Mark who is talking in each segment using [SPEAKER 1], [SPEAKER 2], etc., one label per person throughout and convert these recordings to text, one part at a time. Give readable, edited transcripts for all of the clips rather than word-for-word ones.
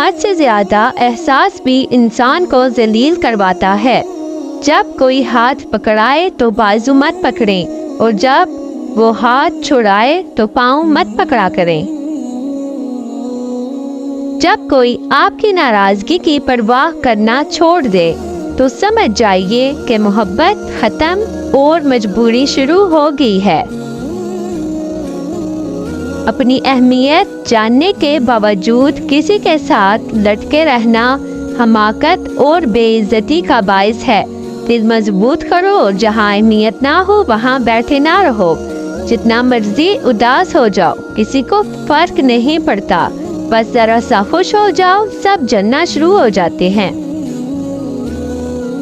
[SPEAKER 1] حد سے زیادہ احساس بھی انسان کو ذلیل کرواتا ہے۔ جب کوئی ہاتھ پکڑائے تو بازو مت پکڑیں، اور جب وہ ہاتھ چھڑائے تو پاؤں مت پکڑا کریں۔ جب کوئی آپ کی ناراضگی کی پرواہ کرنا چھوڑ دے تو سمجھ جائیے کہ محبت ختم اور مجبوری شروع ہو گئی ہے۔ اپنی اہمیت جاننے کے باوجود کسی کے ساتھ لٹکے رہنا حماقت اور بے عزتی کا باعث ہے۔ دل مضبوط کرو، اور جہاں اہمیت نہ ہو وہاں بیٹھے نہ رہو۔ جتنا مرضی اداس ہو جاؤ، کسی کو فرق نہیں پڑتا، بس ذرا سا خوش ہو جاؤ، سب جلنا شروع ہو جاتے ہیں۔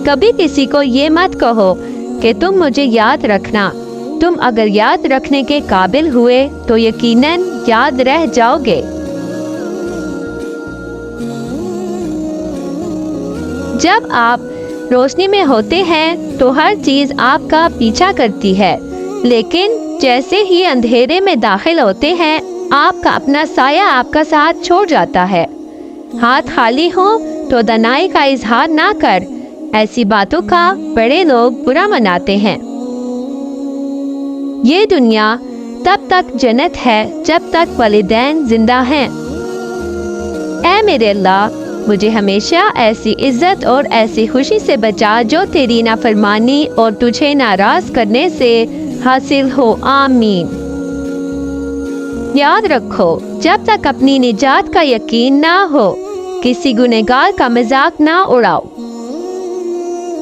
[SPEAKER 1] کبھی کسی کو یہ مت کہو کہ تم مجھے یاد رکھنا۔ تم اگر یاد رکھنے کے قابل ہوئے تو یقیناً یاد رہ جاؤ گے۔ جب آپ روشنی میں ہوتے ہیں تو ہر چیز آپ کا پیچھا کرتی ہے، لیکن جیسے ہی اندھیرے میں داخل ہوتے ہیں آپ کا اپنا سایہ آپ کا ساتھ چھوڑ جاتا ہے۔ ہاتھ خالی ہوں تو دنائی کا اظہار نہ کر، ایسی باتوں کا بڑے لوگ برا مناتے ہیں۔ یہ دنیا تب تک جنت ہے جب تک والدین زندہ ہیں۔ اے میرے اللہ، مجھے ہمیشہ ایسی عزت اور ایسی خوشی سے بچا جو تیری نافرمانی اور تجھے ناراض کرنے سے حاصل ہو، آمین۔ یاد رکھو، جب تک اپنی نجات کا یقین نہ ہو کسی گنہگار کا مذاق نہ اڑاؤ۔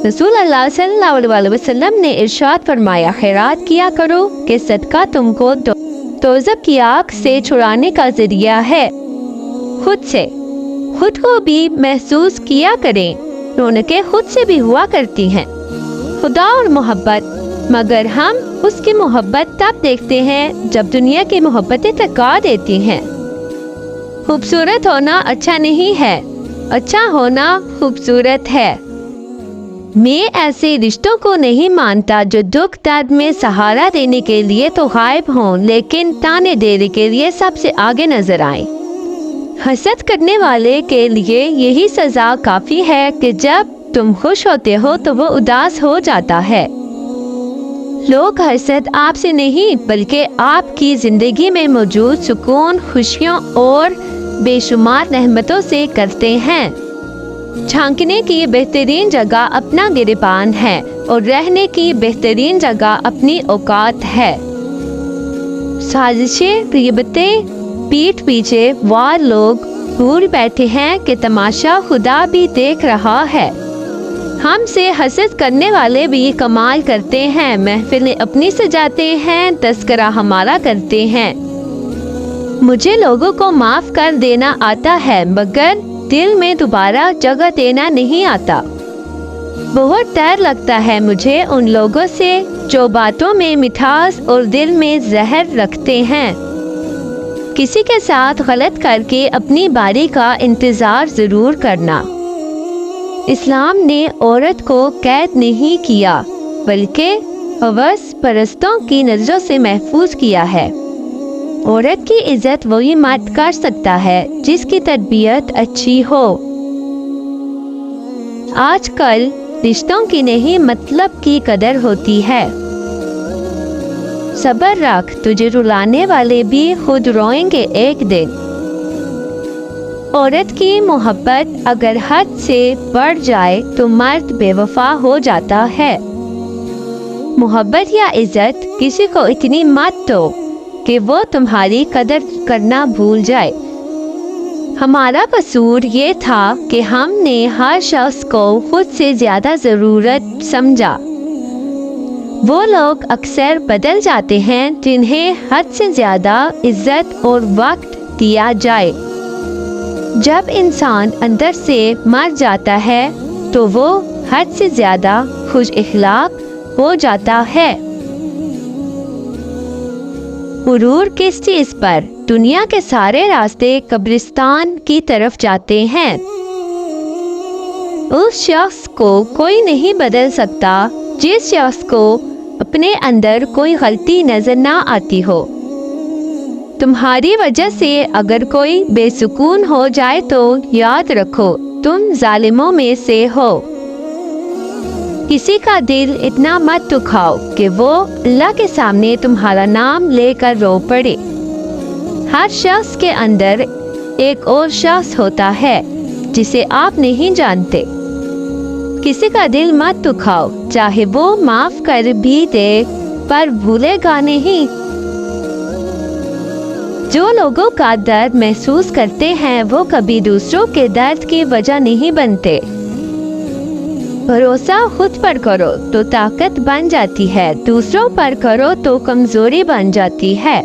[SPEAKER 1] رسول اللہ صلی اللہ علیہ وسلم نے ارشاد فرمایا، خیرات کیا کرو کہ صدقہ تم کو دوزخ کی آگ سے چھڑانے کا ذریعہ ہے۔ خود کو بھی محسوس کیا کریں، رونقیں خود سے بھی ہوا کرتی ہیں۔ خدا اور محبت، مگر ہم اس کی محبت تب دیکھتے ہیں جب دنیا کی محبتیں تھکا دیتی ہیں۔ خوبصورت ہونا اچھا نہیں ہے، اچھا ہونا خوبصورت ہے۔ میں ایسے رشتوں کو نہیں مانتا جو دکھ درد میں سہارا دینے کے لیے تو غائب ہوں لیکن تانے دینے کے لیے سب سے آگے نظر آئیں۔ حسد کرنے والے کے لیے یہی سزا کافی ہے کہ جب تم خوش ہوتے ہو تو وہ اداس ہو جاتا ہے۔ لوگ حسد آپ سے نہیں بلکہ آپ کی زندگی میں موجود سکون، خوشیوں اور بے شمار رحمتوں سے کرتے ہیں۔ جھانکنے کی بہترین جگہ اپنا گریبان ہے اور رہنے کی بہترین جگہ اپنی اوقات ہے۔ سازشیں، غیبتیں، پیٹھ پیچھے وار لوگ بھول بیٹھے ہیں کہ تماشا خدا بھی دیکھ رہا ہے۔ ہم سے حسد کرنے والے بھی کمال کرتے ہیں، محفلیں اپنی سجاتے ہیں، تذکرہ ہمارا کرتے ہیں۔ مجھے لوگوں کو معاف کر دینا آتا ہے مگر دل میں دوبارہ جگہ دینا نہیں آتا۔ بہت ڈر لگتا ہے مجھے ان لوگوں سے جو باتوں میں مٹھاس اور دل میں زہر رکھتے ہیں۔ کسی کے ساتھ غلط کر کے اپنی باری کا انتظار ضرور کرنا۔ اسلام نے عورت کو قید نہیں کیا بلکہ ہوس پرستوں کی نظروں سے محفوظ کیا ہے۔ عورت کی عزت وہی مرد کر سکتا ہے جس کی تربیت اچھی ہو۔ آج کل رشتوں کی نہیں مطلب کی قدر ہوتی ہے۔ صبر رکھ، تجھے رلانے والے بھی خود روئیں گے ایک دن۔ عورت کی محبت اگر حد سے بڑھ جائے تو مرد بے وفا ہو جاتا ہے۔ محبت یا عزت کسی کو اتنی مت دو کہ وہ تمہاری قدر کرنا بھول جائے۔ ہمارا قصور یہ تھا کہ ہم نے ہر شخص کو خود سے زیادہ ضرورت سمجھا۔ وہ لوگ اکثر بدل جاتے ہیں جنہیں حد سے زیادہ عزت اور وقت دیا جائے۔ جب انسان اندر سے مر جاتا ہے تو وہ حد سے زیادہ خوش اخلاق ہو جاتا ہے۔ غرور کس چیز پر؟ دنیا کے سارے راستے قبرستان کی طرف جاتے ہیں۔ اس شخص کو کوئی نہیں بدل سکتا جس شخص کو اپنے اندر کوئی غلطی نظر نہ آتی ہو۔ तुम्हारी वजह से अगर कोई बेसुकून हो जाए तो याद रखो तुम जालिमों में से हो। किसी का दिल इतना मत दुखाओ कि वो अल्लाह के सामने तुम्हारा नाम लेकर रो पड़े। हर शख्स के अंदर एक और शख्स होता है जिसे आप नहीं जानते। किसी का दिल मत दुखाओ, चाहे वो माफ कर भी दे पर भूलेगा नहीं। जो लोगों का दर्द महसूस करते हैं वो कभी दूसरों के दर्द की वजह नहीं बनते। भरोसा खुद पर करो तो ताकत बन जाती है, दूसरों पर करो तो कमजोरी बन जाती है।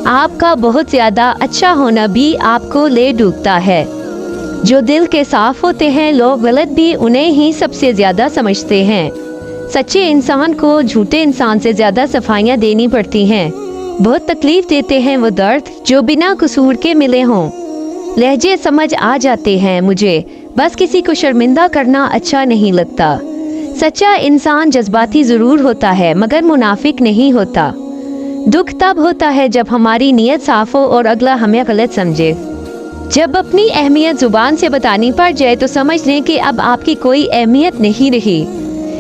[SPEAKER 1] आपका बहुत ज्यादा अच्छा होना भी आपको ले डूबता है। जो दिल के साफ होते हैं लोग गलत भी उन्हें ही सबसे ज्यादा समझते हैं। सच्चे इंसान को झूठे इंसान से ज्यादा सफाइयाँ देनी पड़ती हैं। बहुत तकलीफ देते हैं वो दर्द जो बिना कसूर के मिले हों। लहजे समझ आ जाते हैं मुझे, बस किसी को शर्मिंदा करना अच्छा नहीं लगता। सच्चा इंसान जज्बाती ज़रूर होता है मगर मुनाफिक नहीं होता। दुख तब होता है जब हमारी नीयत साफ हो और अगला हमें गलत समझे। जब अपनी अहमियत जुबान से बतानी पड़ जाए तो समझ लें कि अब आपकी कोई अहमियत नहीं रही।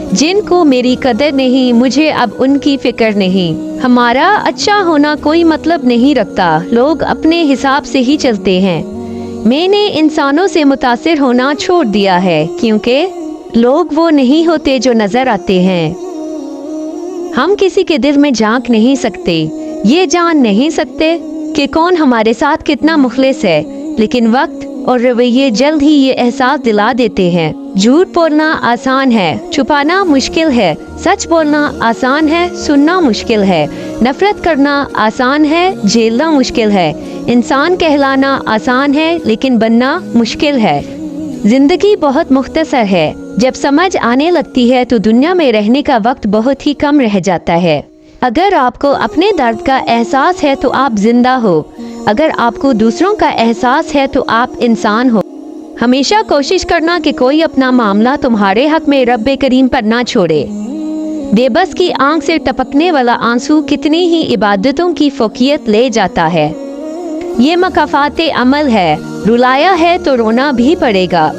[SPEAKER 1] जिनको मेरी कदर नहीं मुझे अब उनकी फिक्र नहीं। हमारा अच्छा होना कोई मतलब नहीं रखता, लोग अपने हिसाब से ही चलते हैं। मैंने इंसानों से मुतासिर होना छोड़ दिया है क्योंकि लोग वो नहीं होते जो नजर आते हैं। हम किसी के दिल में झांक नहीं सकते, ये जान नहीं सकते कि कौन हमारे साथ कितना मुखलिस है, लेकिन वक्त और रवैये जल्द ही ये एहसास दिला देते हैं। झूठ बोलना आसान है, छुपाना मुश्किल है। सच बोलना आसान है, सुनना मुश्किल है। नफरत करना आसान है, झेलना मुश्किल है। इंसान कहलाना आसान है लेकिन बनना मुश्किल है। जिंदगी बहुत मुख्तसर है, जब समझ आने लगती है तो दुनिया में रहने का वक्त बहुत ही कम रह जाता है। अगर आपको अपने दर्द का एहसास है तो आप जिंदा हो, अगर आपको दूसरों का एहसास है तो आप इंसान हो। हमेशा कोशिश करना कि कोई अपना मामला तुम्हारे हक में रब्बे करीम पर ना छोड़े। बेबस की आंख से टपकने वाला आंसू कितनी ही इबादतों की फौकियत ले जाता है। ये मकाफाते अमल है, रुलाया है तो रोना भी पड़ेगा।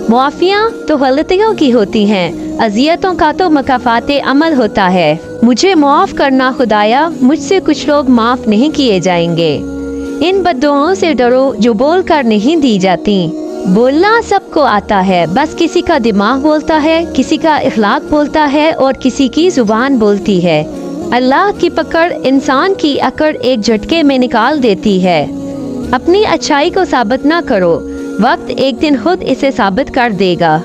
[SPEAKER 1] मुआफियाँ तो गलतियों की होती हैं, अजियतों का तो मकाफाते अमल होता है। मुझे माफ़ करना खुदाया, मुझसे कुछ लोग माफ़ नहीं किए जाएंगे। इन बद्दुआओं से डरो जो बोल कर नहीं दी जाती। बोलना सबको आता है, बस किसी का दिमाग बोलता है, किसी का इखलाक बोलता है और किसी की जुबान बोलती है। अल्लाह की पकड़ इंसान की अकड़ एक झटके में निकाल देती है। अपनी अच्छाई को साबित ना करो, वक्त एक दिन खुद इसे साबित कर देगा।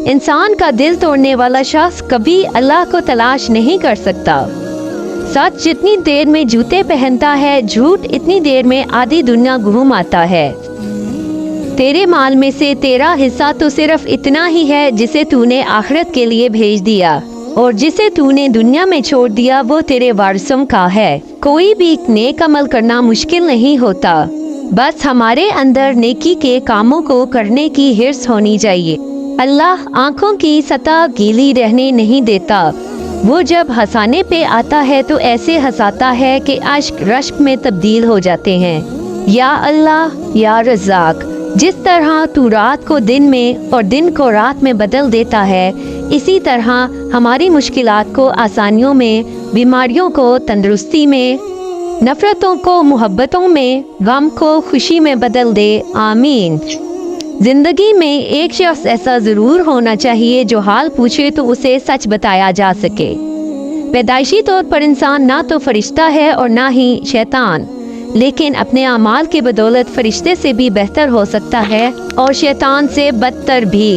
[SPEAKER 1] इंसान का दिल तोड़ने वाला शख्स कभी अल्लाह को तलाश नहीं कर सकता। सच जितनी देर में जूते पहनता है, झूठ इतनी देर में आधी दुनिया घूम आता है। तेरे माल में से तेरा हिस्सा तो सिर्फ इतना ही है जिसे तूने आखिरत के लिए भेज दिया, और जिसे तूने दुनिया में छोड़ दिया वो तेरे वारिसों का है। कोई भी नेक अमल करना मुश्किल नहीं होता, बस हमारे अंदर नेकी के कामों को करने की हिर्स होनी चाहिए। अल्लाह आंखों की सतह गीली रहने नहीं देता। वो जब हंसाने पे आता है तो ऐसे हंसाता है कि अश्क रश्क में तब्दील हो जाते हैं। या अल्लाह या रज़ाक, जिस तरह तू रात को दिन में और दिन को रात में बदल देता है, इसी तरह हमारी मुश्किलात को आसानियों में, बीमारियों को तंदुरुस्ती में, नफरतों को मोहब्बतों में, गम को खुशी में बदल दे। आमीन। जिंदगी में एक शख्स ऐसा ज़रूर होना चाहिए जो हाल पूछे तो उसे सच बताया जा सके। पैदाइशी तौर पर इंसान ना तो फरिश्ता है और ना ही शैतान, लेकिन अपने अमाल के बदौलत फरिश्ते से भी बेहतर हो सकता है और शैतान से बदतर भी।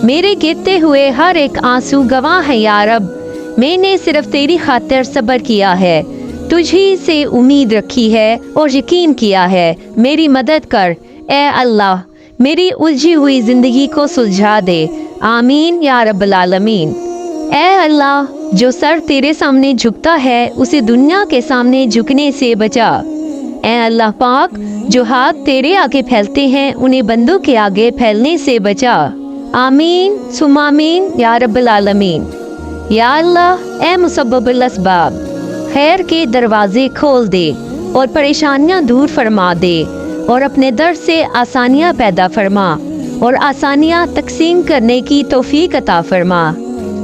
[SPEAKER 1] मेरे गिरते हुए हर एक आंसू गवाह है या रब, मैंने सिर्फ तेरी खातिर सब्र किया है, तुझी से उम्मीद रखी है और यकीन किया है। मेरी मदद कर ए अल्लाह, मेरी उलझी हुई जिंदगी को सुलझा दे। आमीन या रब्बल आलमीन। ए अल्लाह, जो सर तेरे सामने झुकता है उसे दुनिया के सामने झुकने से बचा। ए अल्लाह पाक, जो हाथ तेरे आगे फैलते हैं उन्हें बंदों के आगे फैलने से बचा। आमीन सुमामीन या रब्बल आलमीन। या अल्लाह, ए मुसब्बिबुल अस्बाब, खैर के दरवाजे खोल दे, اور پریشانیاں دور فرما دے اور اپنے در سے آسانیاں پیدا فرما اور آسانیاں تقسیم کرنے کی توفیق عطا فرما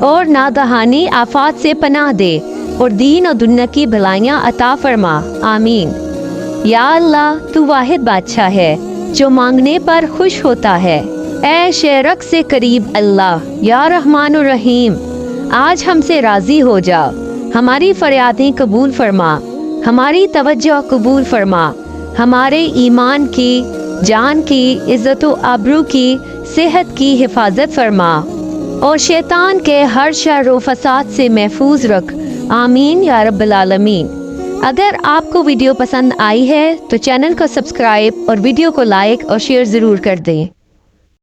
[SPEAKER 1] اور نادہانی آفات سے پناہ دے اور دین اور دنیا کی بھلائیاں عطا فرما، آمین۔ یا اللہ تو واحد بادشاہ ہے جو مانگنے پر خوش ہوتا ہے۔ اے شرک سے قریب اللہ، یا رحمان الرحیم، آج ہم سے راضی ہو جا، ہماری فریادیں قبول فرما، ہماری توجہ قبول فرما، ہمارے ایمان کی، جان کی، عزت و آبرو کی، صحت کی حفاظت فرما اور شیطان کے ہر شر و فساد سے محفوظ رکھ، آمین یا رب العالمین۔ اگر آپ کو ویڈیو پسند آئی ہے تو چینل کو سبسکرائب اور ویڈیو کو لائک اور شیئر ضرور کر دیں۔